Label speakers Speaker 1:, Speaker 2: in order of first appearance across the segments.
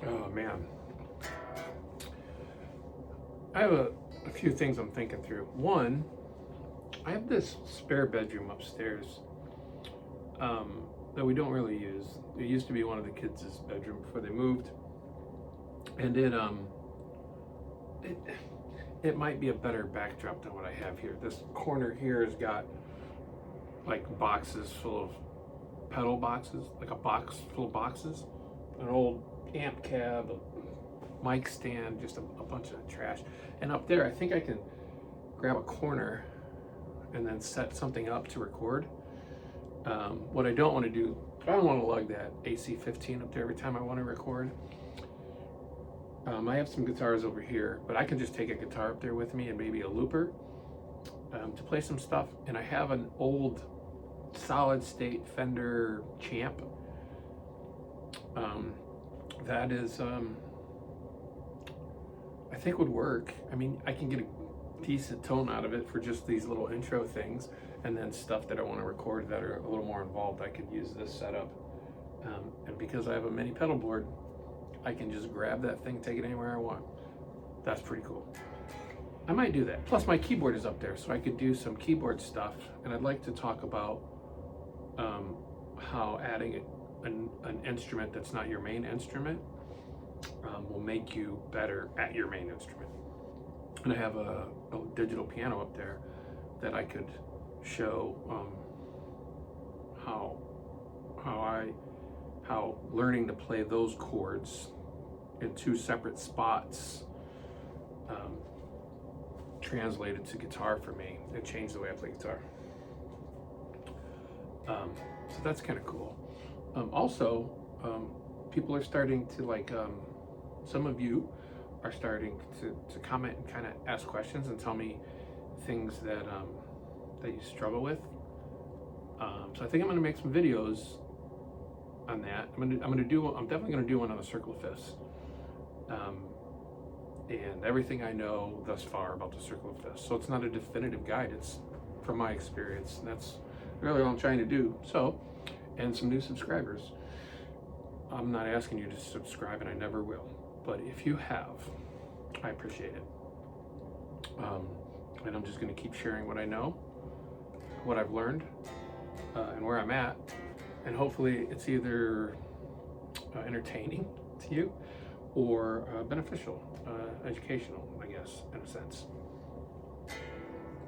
Speaker 1: Oh man, I have a few things I'm thinking through. One, I have this spare bedroom upstairs that we don't really use. It used to be one of the kids' bedroom before they moved, and it it might be a better backdrop than what I have here. This corner here has got like boxes full of pedal boxes, like a box full of boxes, an old amp cab, a mic stand, just a bunch of trash. And up there, I think I can grab a corner and then set something up to record. What I don't want to do, I don't want to lug that AC-15 up there every time I want to record. I have some guitars over here, but I can just take a guitar up there with me and maybe a looper to play some stuff. And I have an old solid state Fender Champ that is I think would work. I mean, I can get a decent tone out of it for just these little intro things, and then stuff that I want to record that are a little more involved, I could use this setup. And because I have a mini pedal board, I can just grab that thing, take it anywhere I want. That's pretty cool. I might do that. Plus my keyboard is up there, so I could do some keyboard stuff. And I'd like to talk about how adding an instrument that's not your main instrument will make you better at your main instrument. And I have a digital piano up there that I could show how learning to play those chords in two separate spots translated to guitar for me. It changed the way I play guitar. So that's kind of cool. Also, people are starting to some of you are starting to comment and kind of ask questions and tell me things that that you struggle with. So I think I'm going to make some videos on that. I'm definitely going to do one on the circle of fifths. And everything I know thus far about the circle of fifths. So it's not a definitive guide, it's from my experience. And that's really all I'm trying to do. So, and some new subscribers. I'm not asking you to subscribe, and I never will. But if you have, I appreciate it. And I'm just going to keep sharing what I know, what I've learned, and where I'm at. And hopefully it's either entertaining to you or beneficial, educational, I guess, in a sense.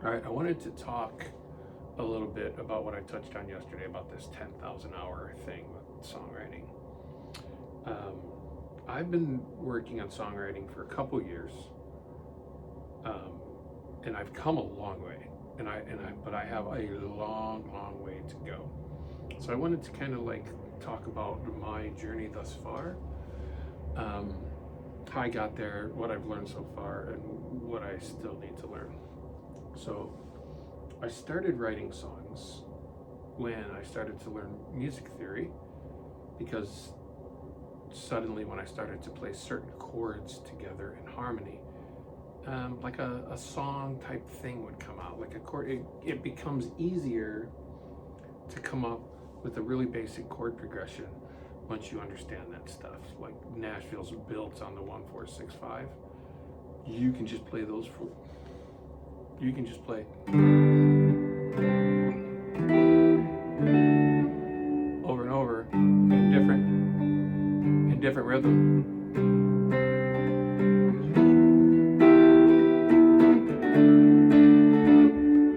Speaker 1: All right, I wanted to talk a little bit about what I touched on yesterday about this 10,000 hour thing with songwriting. I've been working on songwriting for a couple years, and I've come a long way, but I have a long way to go. So I wanted to kind of talk about my journey thus far, how I got there, what I've learned so far, and what I still need to learn. So I started writing songs when I started to learn music theory, because suddenly when I started to play certain chords together in harmony, like a song type thing would come out, like a chord. It becomes easier to come up with a really basic chord progression once you understand that stuff. Like Nashville's built on the 1-4-6-5. You can just play those four. You can just play over and over in different rhythm.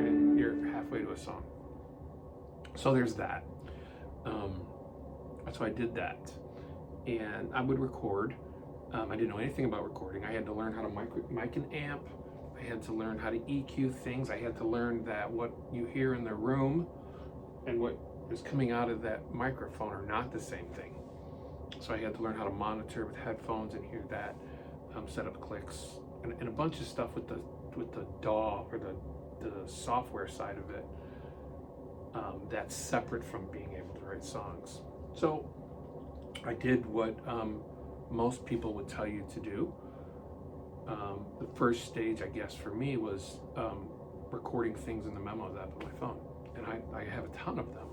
Speaker 1: And you're halfway to a song. So there's that. So I did that, and I would record. I didn't know anything about recording. I had to learn how to mic an amp. I had to learn how to EQ things. I had to learn that what you hear in the room and what is coming out of that microphone are not the same thing. So I had to learn how to monitor with headphones and hear that, set up clicks, and a bunch of stuff with the DAW or the software side of it. That's separate from being able to write songs. So I did what most people would tell you to do. The first stage, I guess, for me was recording things in the Memos app on my phone. And I have a ton of them.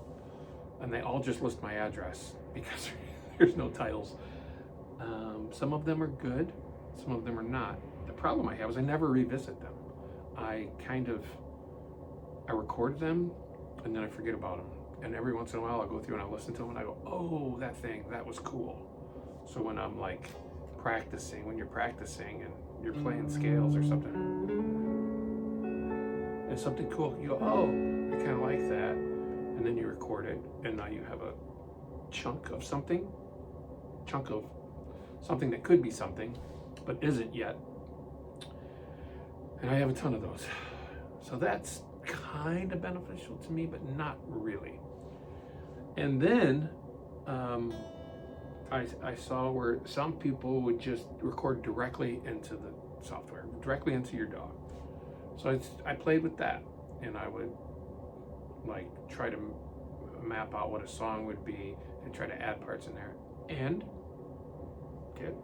Speaker 1: And they all just list my address because there's no titles. Some of them are good, some of them are not. The problem I have is I never revisit them. I record them and then I forget about them. And every once in a while I'll go through and I'll listen to them and I go, oh, that was cool. So when I'm like practicing, when you're practicing and you're playing scales or something, and something cool, you go, oh, I kind of like that. And then you record it and now you have a chunk of something that could be something, but isn't yet. And I have a ton of those. So that's kind of beneficial to me, but not really. And then I saw where some people would just record directly into the software, directly into your DAW. So I played with that, and I would like try to map out what a song would be and try to add parts in there and get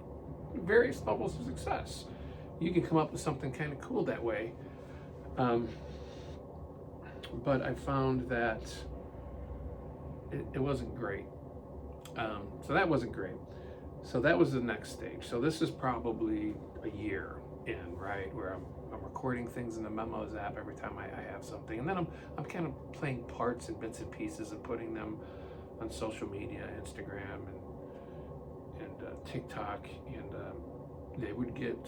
Speaker 1: various levels of success. You can come up with something kind of cool that way. But I found that it wasn't great. So that wasn't great. So that was the next stage. So this is probably a year in, right, where I'm recording things in the Memos app every time I have something, and then I'm kind of playing parts and bits and pieces and putting them on social media, Instagram and TikTok, and they would get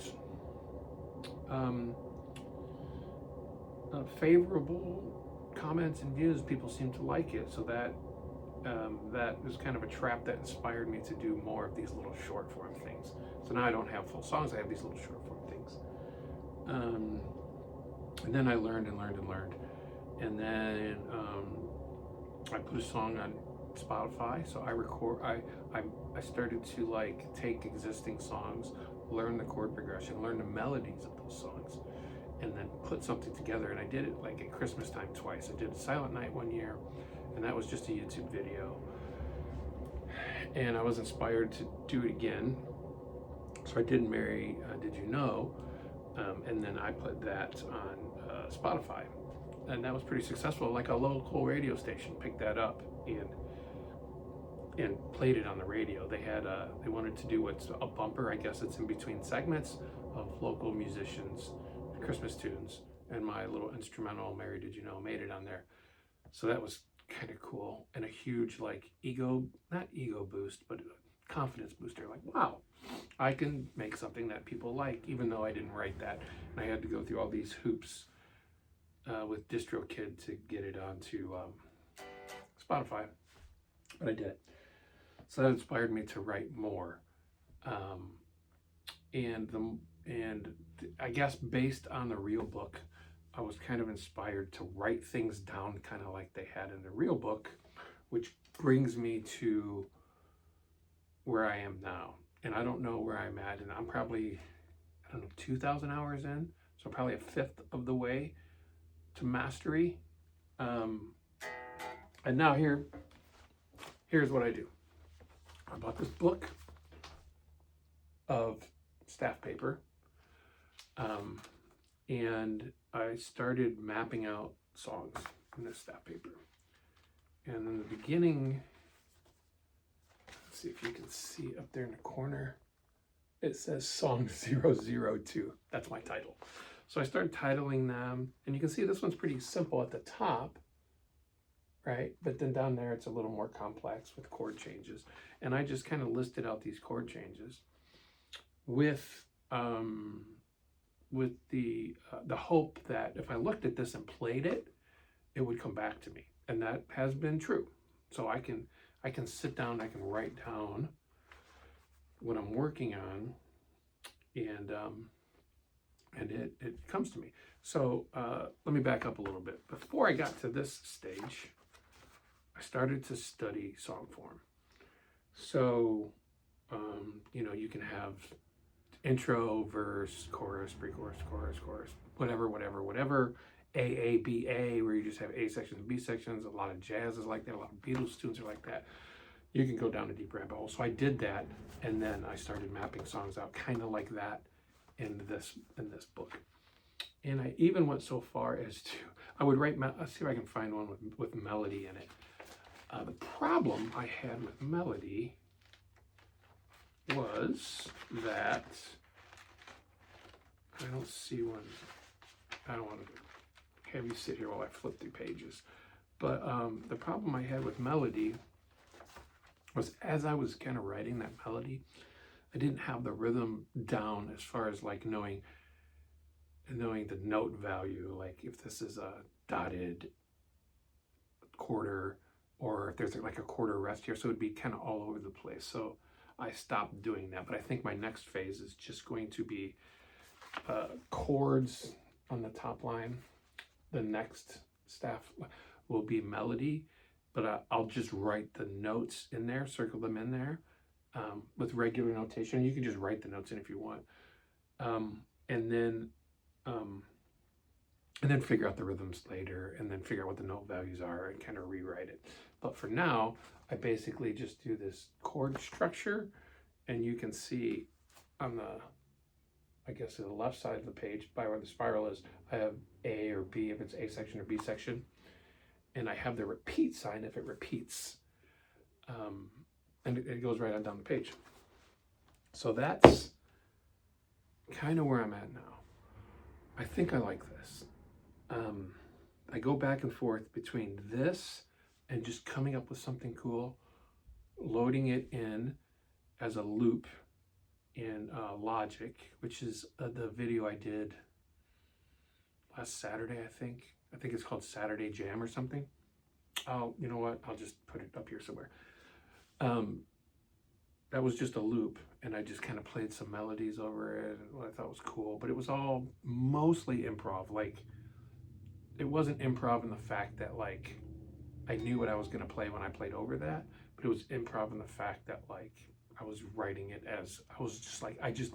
Speaker 1: favorable comments and views. People seem to like it, so that was kind of a trap that inspired me to do more of these little short form things. So now I don't have full songs, I have these little short form things. And then I learned, and then I put a song on Spotify. So I started to like take existing songs, learn the chord progression, learn the melodies of those songs, and then put something together. And I did it like at Christmas time twice. I did Silent Night one year, and that was just a YouTube video. And I was inspired to do it again. So I did Mary, Did You Know? And then I put that on Spotify. And that was pretty successful. Like a local radio station picked that up and played it on the radio. They wanted to do what's a bumper, I guess it's in between segments of local musicians, Christmas tunes, and my little instrumental Mary Did You Know made it on there. So that was kind of cool, and a huge like not ego boost, but confidence booster. Like, wow, I can make something that people like, even though I didn't write that. And I had to go through all these hoops with DistroKid to get it onto Spotify, but I did it. So that inspired me to write more. And I guess based on the real book, I was kind of inspired to write things down kind of like they had in the real book, which brings me to where I am now. And I don't know where I'm at, and I'm probably, 2,000 hours in, so probably a fifth of the way to mastery. And now here's what I do. I bought this book of staff paper, and I started mapping out songs in this staff paper. And in the beginning, let's see if you can see up there in the corner, it says Song 002. That's my title. So I started titling them, and you can see this one's pretty simple at the top, right? But then down there, it's a little more complex with chord changes. And I just kind of listed out these chord changes with the hope that if I looked at this and played it, it would come back to me. And that has been true. So I can sit down, I can write down what I'm working on, and it comes to me. So let me back up a little bit. Before I got to this stage, I started to study song form. So, you can have intro, verse, chorus, pre-chorus, chorus, whatever. A, B, A, where you just have A sections and B sections. A lot of jazz is like that. A lot of Beatles tunes are like that. You can go down a deep rabbit hole. So I did that, and then I started mapping songs out kind of like that in this book. And I even went so far as to, I would write, let's see if I can find one with melody in it. The problem I had with melody was that I don't see one. I don't want to have you sit here while I flip through pages. But the problem I had with melody was as I was kind of writing that melody, I didn't have the rhythm down as far as like knowing the note value, like if this is a dotted quarter or if there's like a quarter rest here, so it'd be kind of all over the place. So I stopped doing that, but I think my next phase is just going to be chords on the top line. The next staff will be melody, but I'll just write the notes in there, circle them in there with regular notation. You can just write the notes in if you want, and then figure out the rhythms later, and then figure out what the note values are and kind of rewrite it. But for now, I basically just do this chord structure, and you can see on the, I guess, the left side of the page by where the spiral is, I have A or B if it's A section or B section, and I have the repeat sign if it repeats, and it goes right on down the page. So that's kind of where I'm at now. I think I like this. I go back and forth between this and just coming up with something cool, loading it in as a loop in Logic, which is the video I did last Saturday, I think. I think it's called Saturday Jam or something. Oh, you know what? I'll just put it up here somewhere. That was just a loop, and I just kind of played some melodies over it, and what I thought was cool, but it was all mostly improv. Like, it wasn't improv in the fact that like I knew what I was going to play when I played over that, but it was improv in the fact that like I was writing it as I was just like I just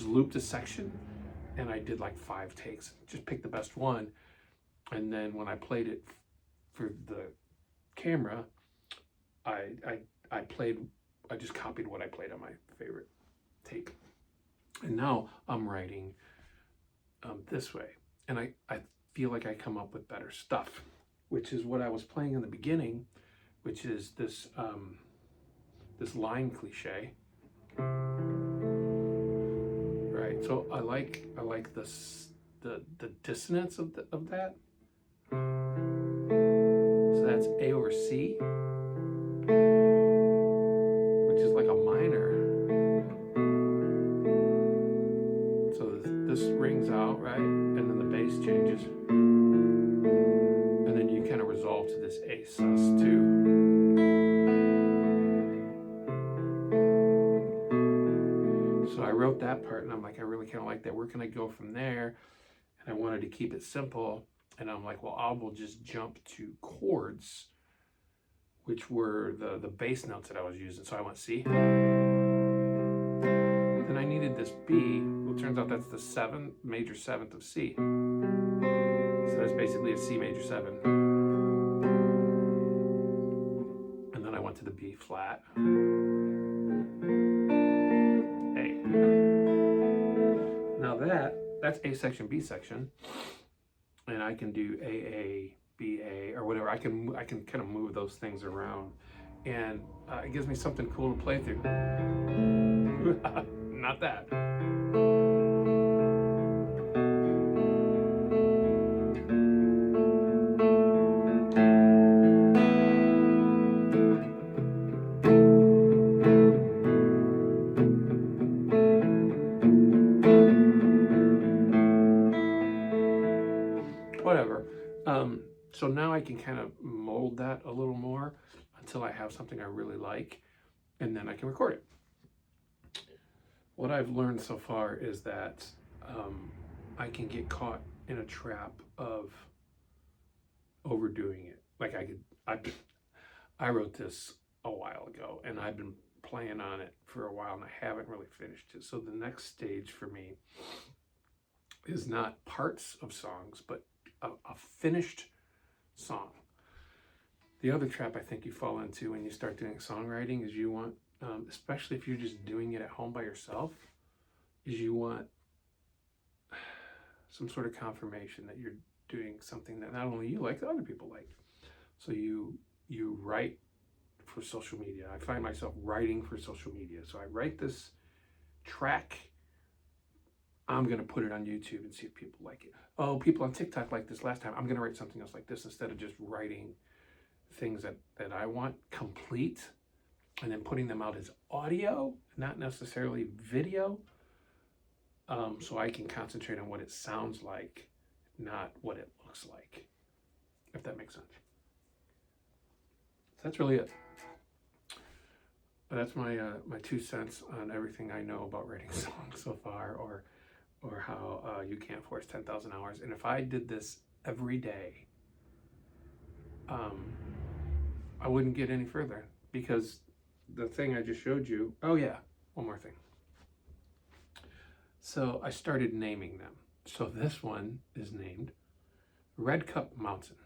Speaker 1: looped a section and I did like 5 takes, just picked the best one, and then when I played it for the camera, I just copied what I played on my favorite take, and now I'm writing this way, and I feel like I come up with better stuff, which is what I was playing in the beginning, which is this this line cliche, right? So I like this the dissonance of that. So that's A over C, which is like a minor. So this rings out, right? And then the bass changes. And then you kind of resolve to this A sus2. So I wrote that part and I'm like, I really kind of like that. Where can I go from there? And I wanted to keep it simple. And I'm like, well, I will just jump to chords, which were the bass notes that I was using. So I went C. Then I needed this B. Well, it turns out that's the major seventh of C. So that's basically a C major 7. And then I went to the B flat. A. Now that's A section, B section. And I can do AA, BA, or whatever. I can kind of move those things around, and it gives me something cool to play through. Not that. Whatever. So now I can kind of mold that a little more until I have something I really like, and then I can record it. What I've learned so far is that I can get caught in a trap of overdoing it. Like I wrote this a while ago, and I've been playing on it for a while, and I haven't really finished it. So the next stage for me is not parts of songs, but a finished song. The other trap I think you fall into when you start doing songwriting is you want, especially if you're just doing it at home by yourself, is you want some sort of confirmation that you're doing something that not only you like, that other people like. So you write for social media. I find myself writing for social media. So I write this track. I'm going to put it on YouTube and see if people like it. Oh, people on TikTok like this last time. I'm going to write something else like this instead of just writing things that I want complete and then putting them out as audio, not necessarily video. So I can concentrate on what it sounds like, not what it looks like, if that makes sense. So that's really it. That's my 2 cents on everything I know about writing songs so far, or how you can't force 10,000 hours. And if I did this every day, I wouldn't get any further, because the thing I just showed you, oh yeah, one more thing. So I started naming them. So this one is named Red Cup Mountain,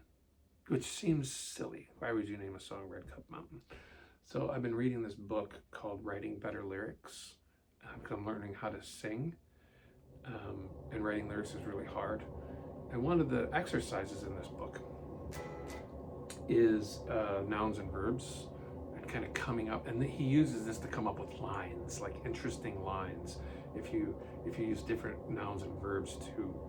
Speaker 1: which seems silly. Why would you name a song Red Cup Mountain? So I've been reading this book called Writing Better Lyrics, because I'm learning how to sing, and writing lyrics is really hard. And one of the exercises in this book is nouns and verbs, and kind of coming up, and he uses this to come up with lines, like interesting lines, if you use different nouns and verbs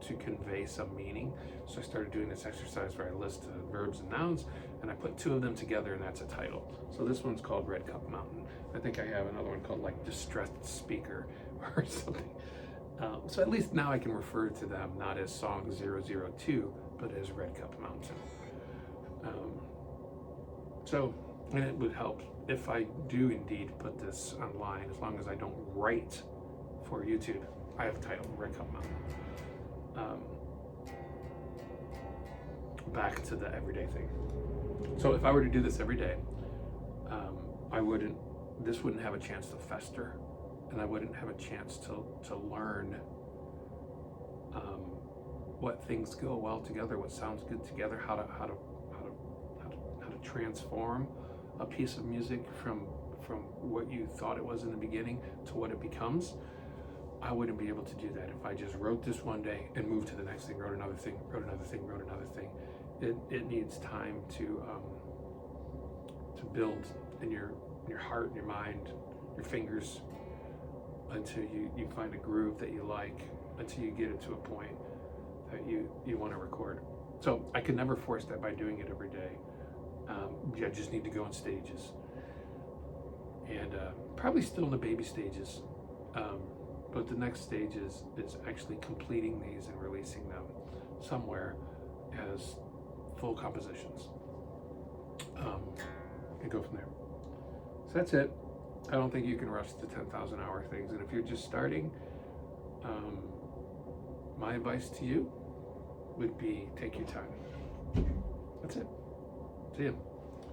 Speaker 1: to convey some meaning. So I started doing this exercise where I list verbs and nouns, and I put 2 of them together, and that's a title. So this one's called Red Cup Mountain. I think I have another one called like Distressed Speaker or something. So at least now I can refer to them not as Song 002, but as Red Cup Mountain. And it would help if I do indeed put this online, as long as I don't write for YouTube. I have a title, Red Cup Mountain. Back to the everyday thing. So if I were to do this every day, this wouldn't have a chance to fester, and I wouldn't have a chance to learn what things go well together, what sounds good together, how to transform a piece of music from what you thought it was in the beginning to what it becomes. I wouldn't be able to do that if I just wrote this one day and moved to the next thing, wrote another thing, wrote another thing, wrote another thing. It needs time to build in your heart, and your mind, your fingers, until you find a groove that you like, until you get it to a point that you want to record. So I could never force that by doing it every day. I just need to go in stages, and probably still in the baby stages. But the next stage is actually completing these and releasing them somewhere as full compositions, and go from there. So that's it. I don't think you can rush the 10,000 hour things. And if you're just starting, my advice to you would be take your time. That's it. See you.